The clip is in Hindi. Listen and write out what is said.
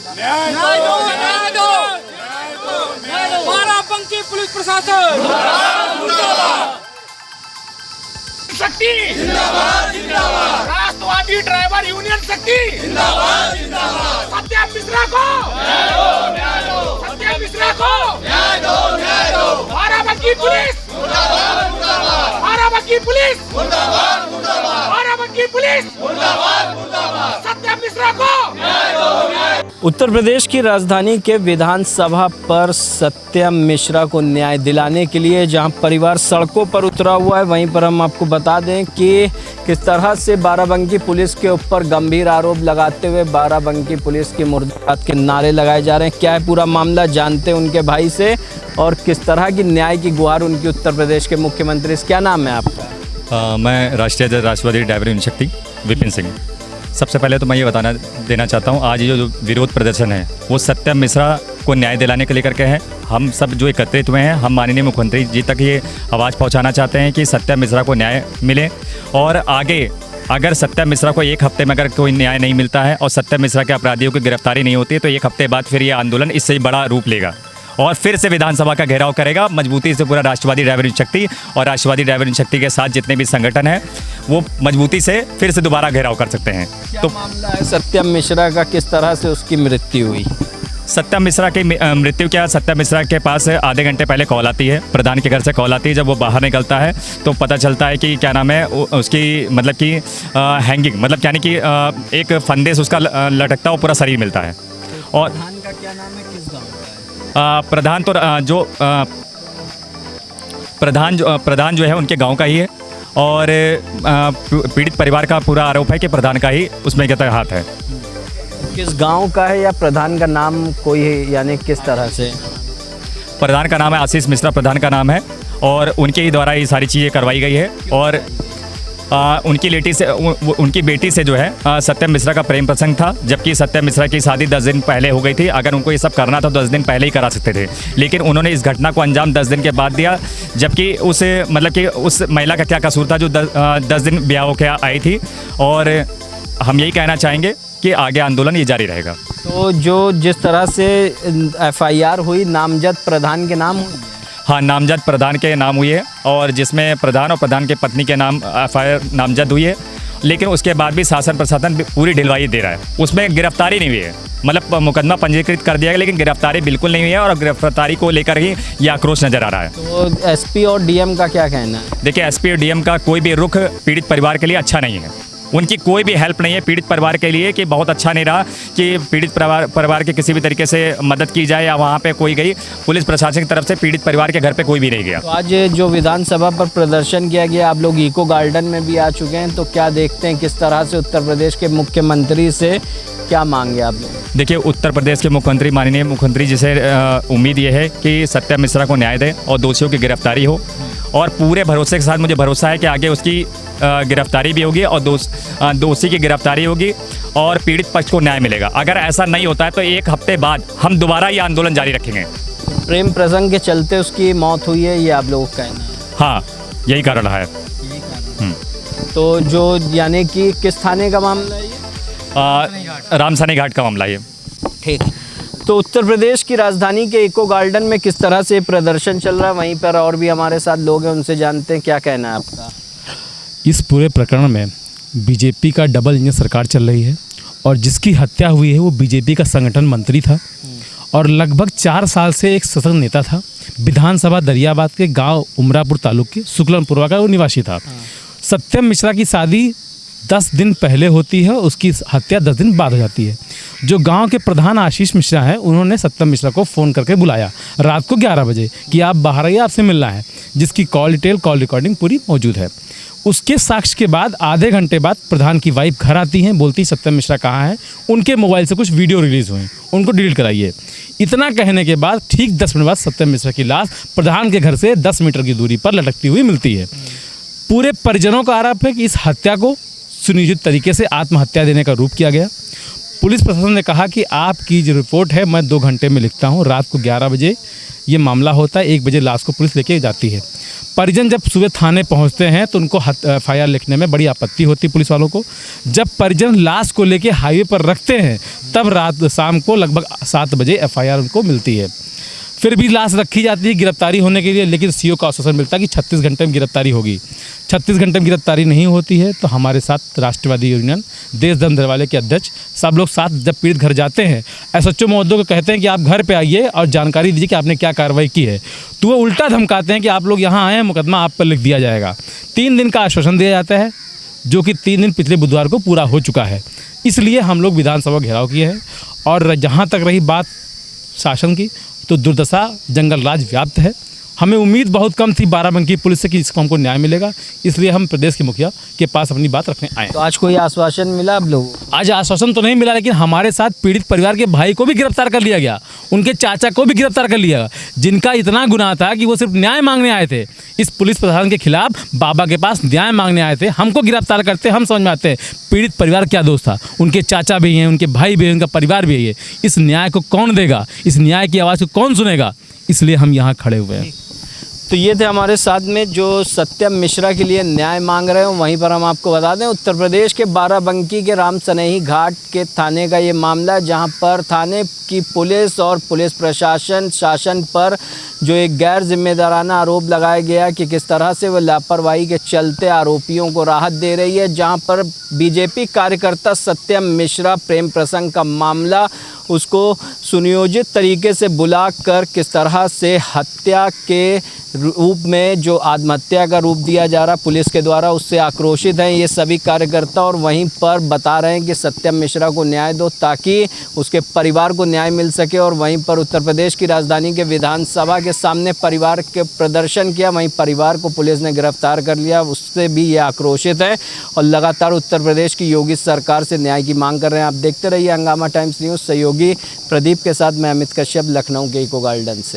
न्याय दो, न्याय दो, बाराबंकी पुलिस प्रशासन शक्ति जिंदाबाद, जिंदाबाद। राष्ट्रवादी ड्राइवर यूनियन शक्ति जिंदाबाद, जिंदाबाद। सत्या मिश्रा को न्याय दो, न्याय दो। सत्या मिश्रा को न्याय दो, न्याय दो। बाराबंकी पुलिस मुर्दाबाद, मुर्दाबाद। बाराबंकी पुलिस मुर्दाबाद, मुर्दाबाद। बाराबंकी पुलिस मुर्दाबाद, मुर्दाबाद। सत्या मिश्रा को न्याय दो, न्याय। उत्तर प्रदेश की राजधानी के विधानसभा पर सत्यम मिश्रा को न्याय दिलाने के लिए जहां परिवार सड़कों पर उतरा हुआ है, वहीं पर हम आपको बता दें कि किस तरह से बाराबंकी पुलिस के ऊपर गंभीर आरोप लगाते हुए बाराबंकी पुलिस की मुर्दाबाद के नारे लगाए जा रहे हैं। क्या है पूरा मामला, जानते हैं उनके भाई से और किस तरह की न्याय की गुहार उनकी उत्तर प्रदेश के मुख्यमंत्री से। क्या नाम है आपका? मैं राष्ट्रीय राष्ट्रवादी ड्राइवर यूनियन शक्ति विपिन सिंह। सबसे पहले तो मैं ये देना चाहता हूँ, आज ये जो विरोध प्रदर्शन है वो सत्यम मिश्रा को न्याय दिलाने के लेकर के हैं। हम सब जो एकत्रित हुए हैं, हम माननीय मुख्यमंत्री जी तक ये आवाज़ पहुँचाना चाहते हैं कि सत्यम मिश्रा को न्याय मिले। और आगे अगर सत्यम मिश्रा को एक हफ्ते में अगर कोई न्याय नहीं मिलता है और सत्यम मिश्रा के अपराधियों की गिरफ्तारी नहीं होती है तो एक हफ्ते बाद फिर ये आंदोलन इससे ही बड़ा रूप लेगा और फिर से विधानसभा का घेराव करेगा मजबूती से। पूरा राष्ट्रवादी ड्राइवर यूनियन शक्ति और राष्ट्रवादी ड्राइवर यूनियन शक्ति के साथ जितने भी संगठन हैं वो मजबूती से फिर से दोबारा घेराव कर सकते हैं। तो मामला है सत्यम मिश्रा का, किस तरह से उसकी मृत्यु हुई? सत्यम मिश्रा की मृत्यु क्या, सत्यम मिश्रा के पास आधे घंटे पहले कॉल आती है, प्रधान के घर से कॉल आती है। जब वो बाहर निकलता है तो पता चलता है कि क्या नाम है उसकी मतलब कि हैंगिंग मतलब यानी कि एक फंदे से उसका लटकता हुआ पूरा शरीर मिलता है। और प्रधान का क्या नाम है, किस गाँव का है? प्रधान जो है उनके गांव का ही है और पीड़ित परिवार का पूरा आरोप है कि प्रधान का ही उसमें क्या हाथ है। किस गांव का है या प्रधान का नाम कोई है, यानी किस तरह से? प्रधान का नाम है आशीष मिश्रा, प्रधान का नाम है और उनके ही द्वारा ये सारी चीज़ें करवाई गई है। और उनकी बेटी से जो है सत्यम मिश्रा का प्रेम प्रसंग था, जबकि सत्यम मिश्रा की शादी 10 दिन पहले हो गई थी। अगर उनको ये सब करना था तो 10 दिन पहले ही करा सकते थे, लेकिन उन्होंने इस घटना को अंजाम 10 दिन के बाद दिया। जबकि उस मतलब कि उस महिला का क्या कसूर था जो 10 दिन ब्याह होकर आई थी। और हम यही कहना चाहेंगे कि आगे आंदोलन ये जारी रहेगा। तो जो जिस तरह से FIR हुई, नामजद प्रधान के नाम हुई? हाँ, नामजद प्रधान के नाम हुई है और जिसमें प्रधान और प्रधान के पत्नी के नाम FIR नामजद हुई है, लेकिन उसके बाद भी शासन प्रशासन पूरी ढिलवाई दे रहा है। उसमें गिरफ्तारी नहीं हुई है, मतलब मुकदमा पंजीकृत कर दिया गया लेकिन गिरफ्तारी बिल्कुल नहीं हुई है और गिरफ्तारी को लेकर ही ये आक्रोश नजर आ रहा है। तो SP और DM का क्या कहना है? देखिए, SP और DM का कोई भी रुख पीड़ित परिवार के लिए अच्छा नहीं है। उनकी कोई भी हेल्प नहीं है पीड़ित परिवार के लिए, कि बहुत अच्छा नहीं रहा कि पीड़ित परिवार के किसी भी तरीके से मदद की जाए या वहाँ पे कोई गई पुलिस प्रशासन की तरफ से पीड़ित परिवार के घर पे कोई भी नहीं गया। तो आज जो विधानसभा पर प्रदर्शन किया गया, आप लोग इको गार्डन में भी आ चुके हैं, तो क्या देखते हैं किस तरह से उत्तर प्रदेश के मुख्यमंत्री से क्या मांगे आप लोग? देखिए, उत्तर प्रदेश के मुख्यमंत्री माननीय मुख्यमंत्री जी से उम्मीद ये है कि सत्यम मिश्रा को न्याय दें और दोषियों की गिरफ्तारी हो। और पूरे भरोसे के साथ मुझे भरोसा है कि आगे उसकी गिरफ्तारी भी होगी और दोषी की गिरफ्तारी होगी और पीड़ित पक्ष को न्याय मिलेगा। अगर ऐसा नहीं होता है तो एक हफ्ते बाद हम दोबारा ये आंदोलन जारी रखेंगे। प्रेम प्रसंग के चलते उसकी मौत हुई है, ये आप लोगों का कहना है? हाँ, यही कारण रहा है। तो जो यानी कि किस थाने का मामला है ये? रामसानी घाट का मामला ये। ठीक। तो उत्तर प्रदेश की राजधानी के इको गार्डन में किस तरह से प्रदर्शन चल रहा है, वहीं पर और भी हमारे साथ लोग हैं, उनसे जानते हैं क्या कहना है आपका। इस पूरे प्रकरण में बीजेपी का डबल इंजन सरकार चल रही है और जिसकी हत्या हुई है वो बीजेपी का संगठन मंत्री था और लगभग 4 साल से एक सशक्त नेता था। विधानसभा दरियाबाद के गांव उमरापुर तालुक के शुक्लनपुरवा का वो निवासी था। सत्यम मिश्रा की शादी 10 दिन पहले होती है, उसकी हत्या 10 दिन बाद हो जाती है। जो गांव के प्रधान आशीष मिश्रा हैं, उन्होंने सत्यम मिश्रा को फ़ोन करके बुलाया रात को 11 बजे कि आप बाहर आइए, आपसे मिलना है, जिसकी कॉल डिटेल, कॉल रिकॉर्डिंग पूरी मौजूद है। उसके साक्ष्य के बाद आधे घंटे बाद प्रधान की वाइफ घर आती हैं, बोलती सत्यम मिश्रा कहाँ है। उनके मोबाइल से कुछ वीडियो रिलीज़ हुए, उनको डिलीट कराइए। इतना कहने के बाद ठीक 10 मिनट बाद सत्यम मिश्रा की लाश प्रधान के घर से 10 मीटर की दूरी पर लटकती हुई मिलती है। पूरे परिजनों का आरोप है कि इस हत्या को सुनियोजित तरीके से आत्महत्या देने का रूप किया गया। पुलिस प्रशासन ने कहा कि आपकी जो रिपोर्ट है मैं 2 घंटे में लिखता हूँ। रात को 11 बजे ये मामला होता है, 1 बजे लाश को पुलिस लेके जाती है। परिजन जब सुबह थाने पहुंचते हैं तो उनको FIR लिखने में बड़ी आपत्ति होती है पुलिस वालों को। जब परिजन लाश को लेके हाईवे पर रखते हैं तब शाम को लगभग 7 बजे FIR उनको मिलती है। फिर भी लाश रखी जाती है गिरफ्तारी होने के लिए, लेकिन CO का आश्वासन मिलता है कि 36 घंटे में गिरफ्तारी होगी। 36 घंटे में गिरफ्तारी नहीं होती है तो हमारे साथ राष्ट्रवादी यूनियन देशधर्म दरवाले के अध्यक्ष सब लोग साथ जब पीड़ित घर जाते हैं, SHO महोदय को कहते हैं कि आप घर पे आइए और जानकारी दीजिए कि आपने क्या कार्रवाई की है, तो वो उल्टा धमकाते हैं कि आप लोग यहाँ आए हैं, मुकदमा आप पर लिख दिया जाएगा। 3 दिन का आश्वासन दिया जाता है, जो कि 3 दिन पिछले बुधवार को पूरा हो चुका है। इसलिए हम लोग विधानसभा घेराव किए हैं। और जहाँ तक रही बात शासन की, तो दुर्दशा जंगल राज व्याप्त है। हमें उम्मीद बहुत कम थी बाराबंकी पुलिस से कि इसको हमको न्याय मिलेगा, इसलिए हम प्रदेश के मुखिया के पास अपनी बात रखने आए। तो आज कोई आश्वासन मिला आप लोगों को? आज आश्वासन तो नहीं मिला, लेकिन हमारे साथ पीड़ित परिवार के भाई को भी गिरफ्तार कर लिया गया, उनके चाचा को भी गिरफ्तार कर लिया गया, जिनका इतना गुनाह था कि वो सिर्फ न्याय मांगने आए थे। इस पुलिस प्रशासन के खिलाफ बाबा के पास न्याय मांगने आए थे, हमको गिरफ्तार करते। हम समझ में आते हैं पीड़ित परिवार क्या दोस्त था, उनके चाचा भी हैं, उनके भाई भी हैं, उनका परिवार भी है। इस न्याय को कौन देगा, इस न्याय की आवाज़ को कौन सुनेगा, इसलिए हम यहाँ खड़े हुए हैं। तो ये थे हमारे साथ में जो सत्यम मिश्रा के लिए न्याय मांग रहे हो। वहीं पर हम आपको बता दें, उत्तर प्रदेश के बाराबंकी के राम सनेही घाट के थाने का ये मामला है, जहां पर थाने की पुलिस और पुलिस प्रशासन शासन पर जो एक गैर जिम्मेदाराना आरोप लगाया गया कि किस तरह से वो लापरवाही के चलते आरोपियों को राहत दे रही है। जहां पर बीजेपी कार्यकर्ता सत्यम मिश्रा प्रेम प्रसंग का मामला, उसको सुनियोजित तरीके से बुलाकर किस तरह से हत्या के रूप में जो आत्महत्या का रूप दिया जा रहा पुलिस के द्वारा, उससे आक्रोशित हैं ये सभी कार्यकर्ता। और वहीं पर बता रहे हैं कि सत्यम मिश्रा को न्याय दो ताकि उसके परिवार को न्याय मिल सके। और वहीं पर उत्तर प्रदेश की राजधानी के विधानसभा के सामने परिवार के प्रदर्शन किया, वहीं परिवार को पुलिस ने गिरफ्तार कर लिया, उससे भी ये आक्रोशित है और लगातार उत्तर प्रदेश की योगी सरकार से न्याय की मांग कर रहे हैं। आप देखते रहिए हंगामा टाइम्स न्यूज़। सहयोगी प्रदीप के साथ मैं अमित कश्यप, लखनऊ के इको गार्डन से।